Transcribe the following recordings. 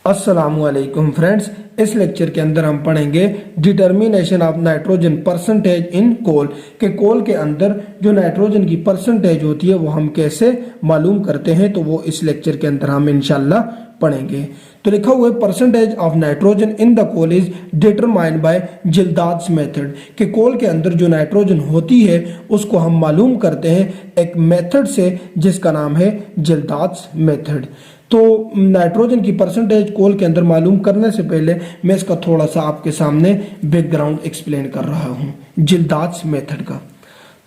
अस्सलामुअलैकुम फ्रेंड्स, इस लेक्चर के अंदर हम पढ़ेंगे determination of nitrogen percentage in coal के कोल के अंदर जो नाइट्रोजन की परसेंटेज होती है वो हम कैसे मालूम करते हैं। तो वो इस लेक्चर के अंदर हम इंशाल्लाह पढ़ेंगे। तो लिखा हुआ है percentage of nitrogen in the coal is determined by Kjeldahl's method के कोल के अंदर जो नाइट्रोजन होती है उसको हम मालूम करते हैं एक मेथड से जिसका नाम है जिल्दात्स मेथड। तो नाइट्रोजन की परसेंटेज कोल के अंदर मालूम करने से पहले मैं इसका थोड़ा सा आपके सामने बैकग्राउंड एक्सप्लेन कर रहा हूं जिल्दात्स मेथड का।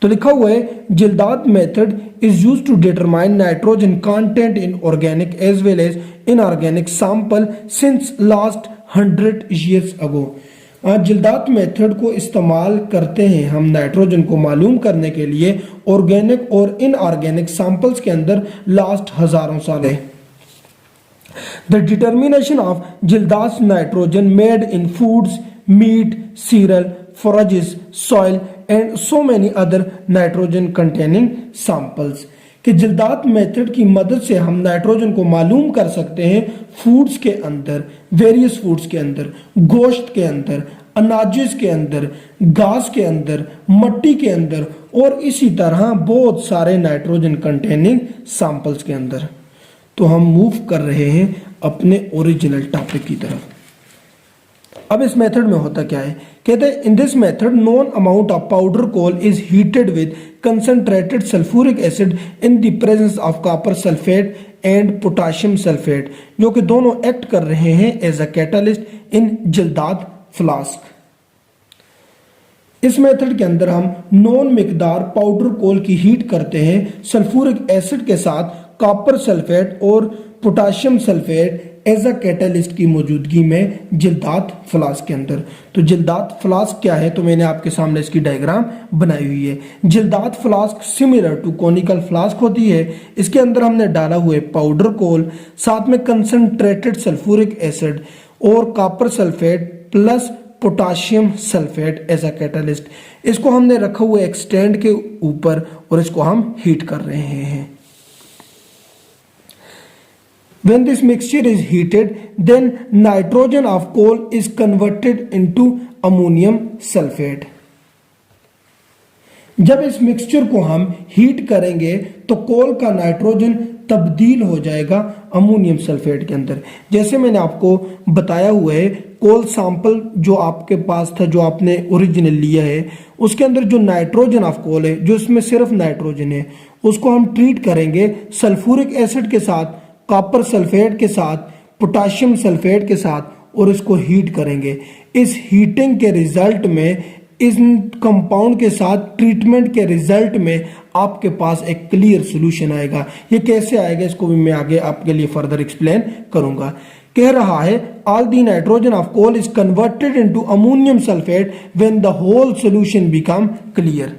तो लिखा हुआ है Kjeldahl method is used to determine nitrogen content in organic as well as inorganic sample since last 100 years ago. Kjeldahl method को इस्तेमाल करते हैं हम नाइट्रोजन को मालूम करने के लिए ऑर्गेनिक और इनऑर्गेनिक सैंपल्स के अंदर लास्ट हजारों साल है। The determination of Gildas nitrogen made in foods, meat, cereal, forages, soil and so many other nitrogen containing samples कि जिल्दात मेथड की मदद से हम नाइट्रोजन को मालूम कर सकते हैं फूड्स के अंदर, वेरियस फूड्स के अंदर, गोश्त के अंदर, अनाजेस के अंदर, घास के अंदर, मट्टी के अंदर और इसी तरह बहुत सारे नाइट्रोजन कंटेनिंग सैंपल्स के अंदर। तो हम मूव कर रहे हैं अपने ओरिजिनल टॉपिक की तरफ। अब इस मेथड में होता क्या है, कहते हैं in this method known amount of powder coal is heated with concentrated sulphuric acid in the presence of copper sulphate and potassium sulphate, जो कि दोनों एक्ट कर रहे हैं as a catalyst in Kjeldahl flask. इस मेथड के अंदर हम नॉन मिकदार पाउडर कोल की हीट करते हैं सल्फ्यूरिक एसिड के साथ कॉपर सल्फेट और potassium sulphate as a catalyst की मौजूदगी में जिल्दात फ्लास्क के अंदर। तो जिल्दात फ्लास्क क्या है, तो मैंने आपके सामने इसकी डायग्राम बनाई हुई है। Kjeldahl flask similar to conical flask होती है। इसके अंदर हमने डाला हुआ है पाउडर कोल, साथ में कंसंट्रेटेड सल्फ्यूरिक एसिड और copper sulphate plus potassium sulphate as a catalyst. इसको हमने रखा हुआ एक स्टैंड के ऊपर और इसको हम हीट कर रहे हैं। When this mixture is heated, then nitrogen of coal is converted into ammonium sulfate. जब इस मिक्सचर को हम हीट करेंगे तो कोल का नाइट्रोजन तब्दील हो जाएगा अमोनियम सल्फेट के अंदर। जैसे मैंने आपको बताया हुआ है कोल सैंपल जो आपके पास था, जो आपने ओरिजिनल लिया है, उसके अंदर जो नाइट्रोजन ऑफ कोल है, जो इसमें सिर्फ नाइट्रोजन है, उसको हम ट्रीट करेंगे सल्फ्यूरिक एसिड के साथ, कॉपर सल्फेट के साथ, पोटाशियम सल्फेट के साथ और इसको हीट करेंगे। इस हीटिंग के रिजल्ट में, इस कंपाउंड के साथ ट्रीटमेंट के रिजल्ट में आपके पास एक क्लियर सॉल्यूशन आएगा। ये कैसे आएगा इसको भी मैं आगे आपके लिए फर्दर एक्सप्लेन करूंगा। कह रहा है all the nitrogen of coal is converted into ammonium sulphate when the whole solution become clear.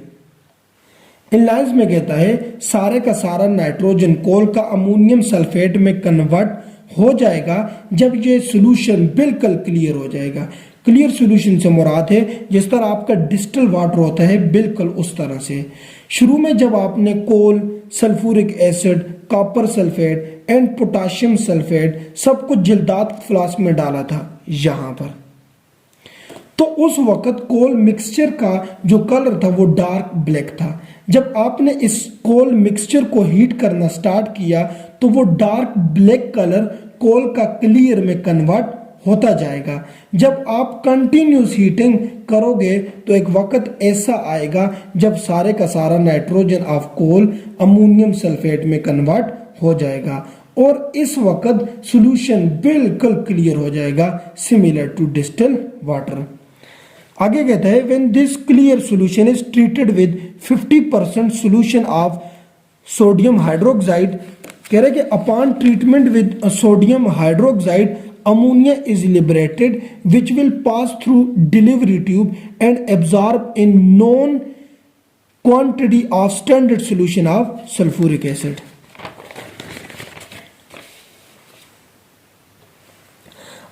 इन लाइन्स में कहता है सारे का सारा नाइट्रोजन कोल का अमोनियम सल्फेट में कन्वर्ट हो जाएगा जब ये सॉल्यूशन बिल्कुल क्लियर हो जाएगा। क्लियर सॉल्यूशन से मुराद है जिस तरह आपका डिस्टिल वाटर होता है, बिल्कुल उस तरह से। शुरू में जब आपने coal, sulphuric acid, copper sulphate and potassium sulphate सब कुछ जिल्दात फ्लास्क में डाला था यहां पर, तो उस वक्त कोल मिक्सचर का जो कलर था वो डार्क ब्लैक था। जब आपने इस कोल मिक्सचर को हीट करना स्टार्ट किया तो वो डार्क ब्लैक कलर कोल का क्लियर में कन्वर्ट होता जाएगा। जब आप कंटिन्यूस हीटिंग करोगे तो एक वक्त ऐसा आएगा जब सारे का सारा nitrogen of coal ammonium sulphate में कन्वर्ट हो जाएगा और इस वक्त सॉल्यूशन बिल्कुल क्लियर हो जाएगा, सिमिलर टू डिस्टिल वाटर। आगे कहता है when this clear solution is treated with 50% solution of sodium hydroxide, कह रहे कि upon treatment with sodium hydroxide ammonia is liberated which will pass through delivery tube and absorb in known quantity of standard solution of sulfuric acid।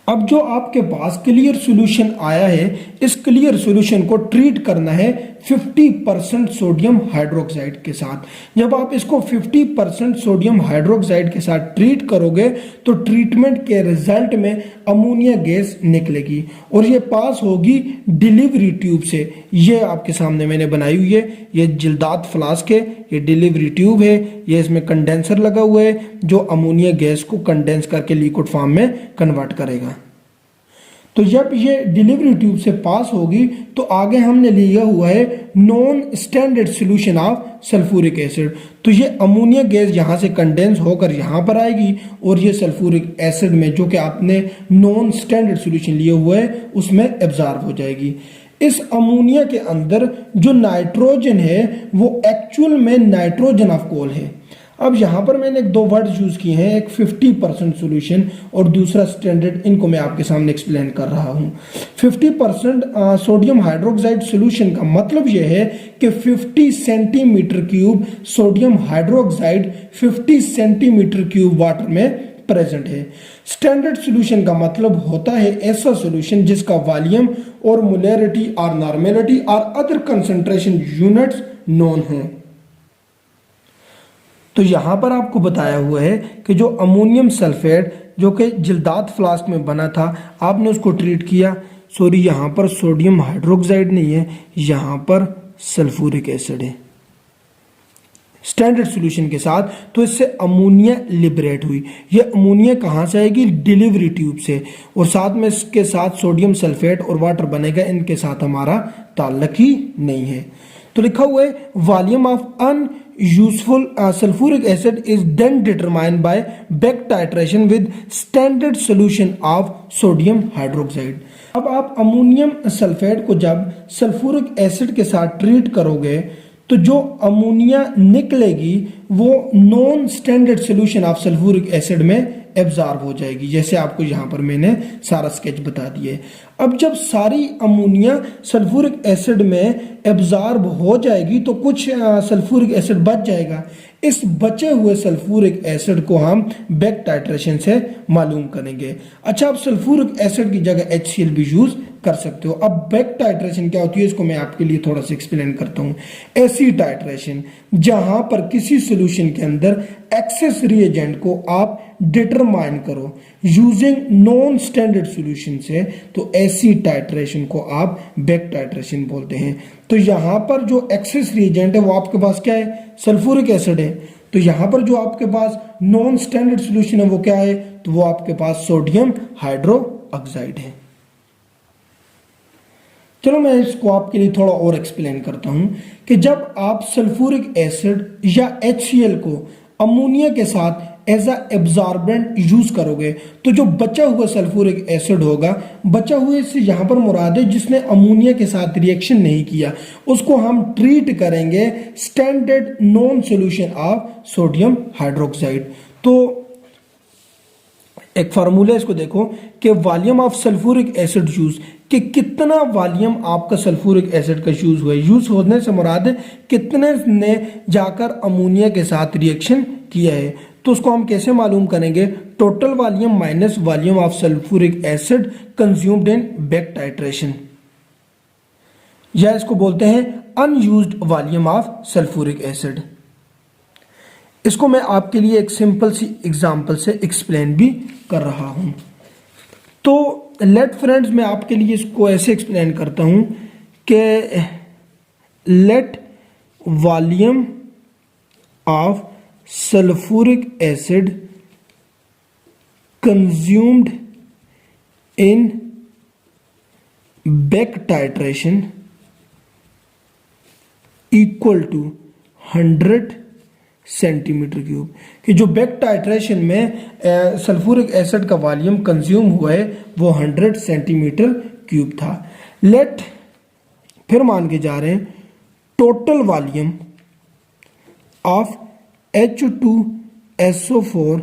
अब जो आपके पास clear solution आया है, इस clear solution को ट्रीट करना है 50% सोडियम हाइड्रोक्साइड के साथ। जब आप इसको 50% सोडियम हाइड्रोक्साइड के साथ ट्रीट करोगे तो ट्रीटमेंट के रिजल्ट में अमोनिया गैस निकलेगी और ये पास होगी डिलीवरी ट्यूब से। ये आपके सामने मैंने बनाई हुई है, ये जिल्दात फ्लास्क है, ये डिलीवरी ट्यूब है, ये इसमें कंडेंसर लगा हुआ है जो अमोनिया गैस को कंडेंस करके लिक्विड फॉर्म में कन्वर्ट करेगा। तो जब ये डिलीवरी ट्यूब से पास होगी तो आगे हमने लिया हुआ है non standard solution of sulphuric acid. तो ये अमोनिया गैस यहाँ से कंडेंस होकर यहाँ पर आएगी और ये सल्फ्यूरिक एसिड में जो कि आपने नॉन स्टैंडर्ड सॉल्यूशन लिया हुआ है उसमें एब्जॉर्ब हो जाएगी। इस अमोनिया के अंदर जो नाइट्रोजन है वो एक्चुअल में नाइट्रोजन ऑफ कोल है। अब यहाँ पर मैंने दो वर्ड यूज किए हैं, एक 50% सॉल्यूशन और दूसरा स्टैंडर्ड। इनको मैं आपके सामने एक्सप्लेन कर रहा हूँ। 50% सोडियम हाइड्रोक्साइड सॉल्यूशन का मतलब यह है कि 50 centimetre cube sodium hydroxide 50 centimetre cube water में प्रेजेंट है। स्टैंडर्ड सॉल्यूशन का मतलब होता है ऐसा सॉल्यूशन जिसका वॉल्यूम और मोलैरिटी और नॉर्मेलिटी और अदर कंसंट्रेशन यूनिट्स नोन हो। तो यहां पर आपको बताया हुआ है कि जो अमोनियम सल्फेट जो कि जिल्दात फ्लास्क में बना था, आपने उसको ट्रीट किया। सॉरी, यहां पर सोडियम हाइड्रोक्साइड नहीं है, यहां पर सल्फ्यूरिक एसिड है स्टैंडर्ड सॉल्यूशन के साथ। तो इससे अमोनिया लिबरेट हुई। ये अमोनिया कहाँ से आएगी? डिलीवरी ट्यूब से, और साथ में इसके साथ सोडियम सल्फेट और वाटर बनेगा। इनके साथ हमारा ताल्लुक ही नहीं है। तो लिखा हुआ है volume of unuseful sulphuric acid is then determined by back titration with standard solution of sodium hydroxide. अब आप अमोनियम सल्फेट को जब सल्फ्यूरिक एसिड के साथ ट्रीट करोगे तो जो अमोनिया निकलेगी वो non standard solution of sulphuric acid में एब्जॉर्ब हो जाएगी, जैसे आपको यहाँ पर मैंने सारा स्केच बता दिए। अब जब सारी अमोनिया सल्फ्यूरिक एसिड में एब्जॉर्ब हो जाएगी तो कुछ सल्फ्यूरिक एसिड बच जाएगा। इस बचे हुए सल्फ्यूरिक एसिड को हम बैक टाइट्रेशन से मालूम करेंगे। अच्छा, आप सल्फ्यूरिक एसिड की जगह HCl भी यूज कर सकते हो। अब बैक टाइट्रेशन क्या होती है इसको मैं आपके लिए थोड़ा सा एक्सप्लेन करता हूँ। ऐसी टाइट्रेशन जहां पर किसी सॉल्यूशन के अंदर एक्सेस रिएजेंट को आप डिटरमाइन करो यूजिंग नॉन स्टैंडर्ड सॉल्यूशन से, तो ऐसी टाइट्रेशन को आप बैक टाइट्रेशन बोलते हैं। तो यहाँ पर जो एक्सेस रिएजेंट है वो आपके पास क्या है? सल्फ्यूरिक एसिड है। तो यहाँ पर जो आपके पास नॉन स्टैंडर्ड सॉल्यूशन है वो क्या है? तो वो आपके पास सोडियम हाइड्रोक्साइड है। चलो मैं इसको आपके लिए थोड़ा और एक्सप्लेन करता हूं कि जब आप सल्फ्यूरिक एसिड या HCl को अमोनिया के साथ एज अ एब्जॉर्बेंट यूज करोगे तो जो बचा हुआ सल्फ्यूरिक एसिड होगा, बचा हुए से यहां पर मुराद है जिसने अमोनिया के साथ रिएक्शन नहीं किया, उसको हम ट्रीट करेंगे standard non solution of sodium hydroxide. तो एक फार्मूला इसको देखो कि volume of sulphuric acid use, कि कितना वॉल्यूम आपका सल्फ्यूरिक एसिड का यूज हुआ है। यूज होने से मुराद है कितने ने जाकर अमोनिया के साथ रिएक्शन किया है। तो उसको हम कैसे मालूम करेंगे? Total volume minus volume of sulphuric acid consumed in back titration, या इसको बोलते हैं unused volume of sulphuric acid. इसको मैं आपके लिए एक सिंपल सी एग्जांपल से एक्सप्लेन भी कर रहा हूं। तो लेट फ्रेंड्स, मैं आपके लिए इसको ऐसे एक्सप्लेन करता हूं कि let volume of sulphuric acid consumed in back titration equal to 100 centimetre cube, कि जो बैक टाइट्रेशन में सल्फ्यूरिक एसिड का वॉल्यूम कंज्यूम हुआ है वो 100 सेंटीमीटर क्यूब था। लेट फिर मान के जा रहे हैं total volume of H2SO4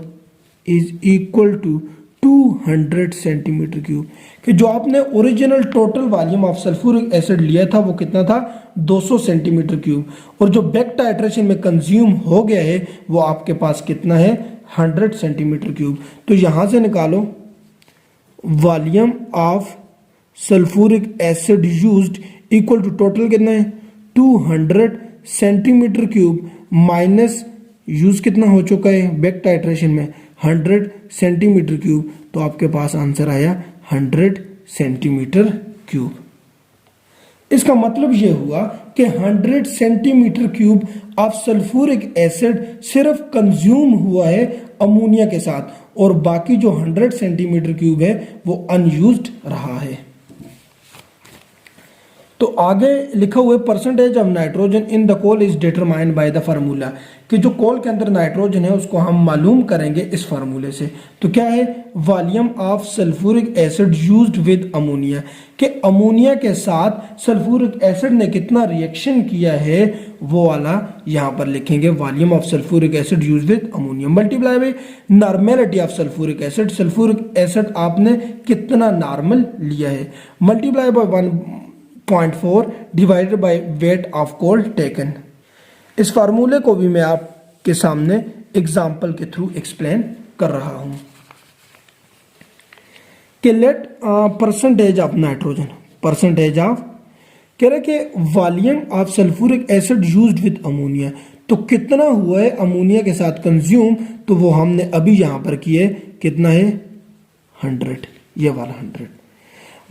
is equal to 200 centimetre cube, कि जो आपने original total volume of sulphuric acid लिया था वो कितना था? 200 सेंटीमीटर क्यूब, और जो बैक टाइट्रेशन में कंज्यूम हो गया है वो आपके पास कितना है? 100 सेंटीमीटर क्यूब। तो यहां से निकालो volume of sulphuric acid used equal to total कितना है? 200 सेंटीमीटर क्यूब माइनस यूज कितना हो चुका है बैक टाइट्रेशन में 100 सेंटीमीटर क्यूब, तो आपके पास आंसर आया 100 सेंटीमीटर क्यूब। इसका मतलब यह हुआ कि 100 centimetre cube of sulphuric acid सिर्फ कंज्यूम हुआ है अमोनिया के साथ, और बाकी जो 100 सेंटीमीटर क्यूब है वो अनयूज्ड रहा है। तो आगे लिखा हुआ percentage of nitrogen in the coal is determined by the formula, कि जो कोल के अंदर नाइट्रोजन है उसको हम मालूम करेंगे इस फार्मूले से। तो क्या है, volume of sulphuric acid used with ammonia, कि अमोनिया के साथ सल्फ्यूरिक एसिड ने कितना रिएक्शन किया है वो वाला यहां पर लिखेंगे, volume of sulphuric acid used with ammonia multiply by normality of sulphuric acid, sulphuric acid आपने कितना नॉर्मल लिया है, multiply by 1.4 divided by weight of coal taken. इस फार्मूले को भी मैं आपके सामने एग्जाम्पल के थ्रू एक्सप्लेन कर रहा हूं कि let percentage of nitrogen, percentage of कह रहे कि volume of sulphuric acid used with ammonia, तो कितना हुआ है अमोनिया के साथ कंज्यूम, तो वो हमने अभी यहां पर किए, कितना है 100, ये वाला 100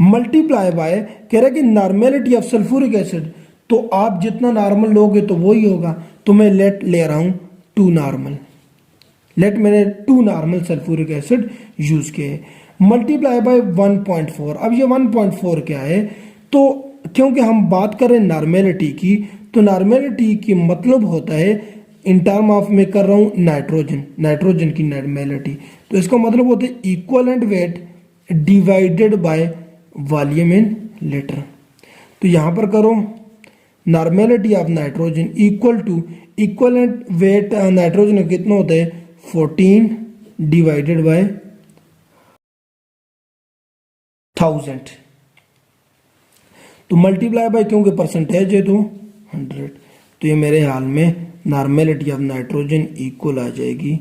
मल्टीप्लाई बाय कह रहा है कि नॉर्मेलिटी ऑफ सल्फ्यूरिक एसिड, तो आप जितना नॉर्मल लोगे तो वही होगा, तो मैं लेट ले रहा हूं 2 नॉर्मल, लेट मैंने 2 नॉर्मल सल्फ्यूरिक एसिड यूज किए, मल्टीप्लाई बाय 1.4। अब ये 1.4 क्या है, तो क्योंकि हम बात कर रहे हैं नॉर्मेलिटी की, तो नॉर्मेलिटी की मतलब होता है इन टर्म ऑफ मैं कर रहा हूं नाइट्रोजन, नाइट्रोजन की नॉर्मेलिटी, तो इसका मतलब होता है equivalent weight divided by volume in litre. तो यहां पर करो normality of nitrogen equal to equivalent weight nitrogen कितना होता है 14 डिवाइडेड बाय 1000, तो मल्टीप्लाई बाय क्योंकि परसेंटेज है तो 100, तो ये मेरे हाल में नॉर्मेलिटी ऑफ नाइट्रोजन इक्वल आ जाएगी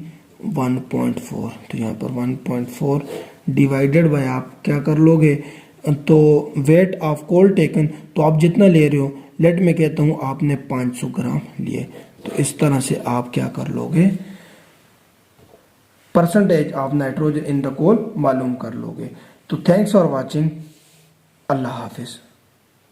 1.4, तो यहाँ पर 1.4 डिवाइडेड बाय आप क्या कर लोगे, तो वेट ऑफ कोल टेकन, तो आप जितना ले रहे हो, लेट मैं कहता हूं आपने 500 ग्राम लिए, तो इस तरह से आप क्या कर लोगे, percentage of nitrogen in the coal मालूम कर लोगे। तो थैंक्स फॉर वाचिंग, अल्लाह हाफिज।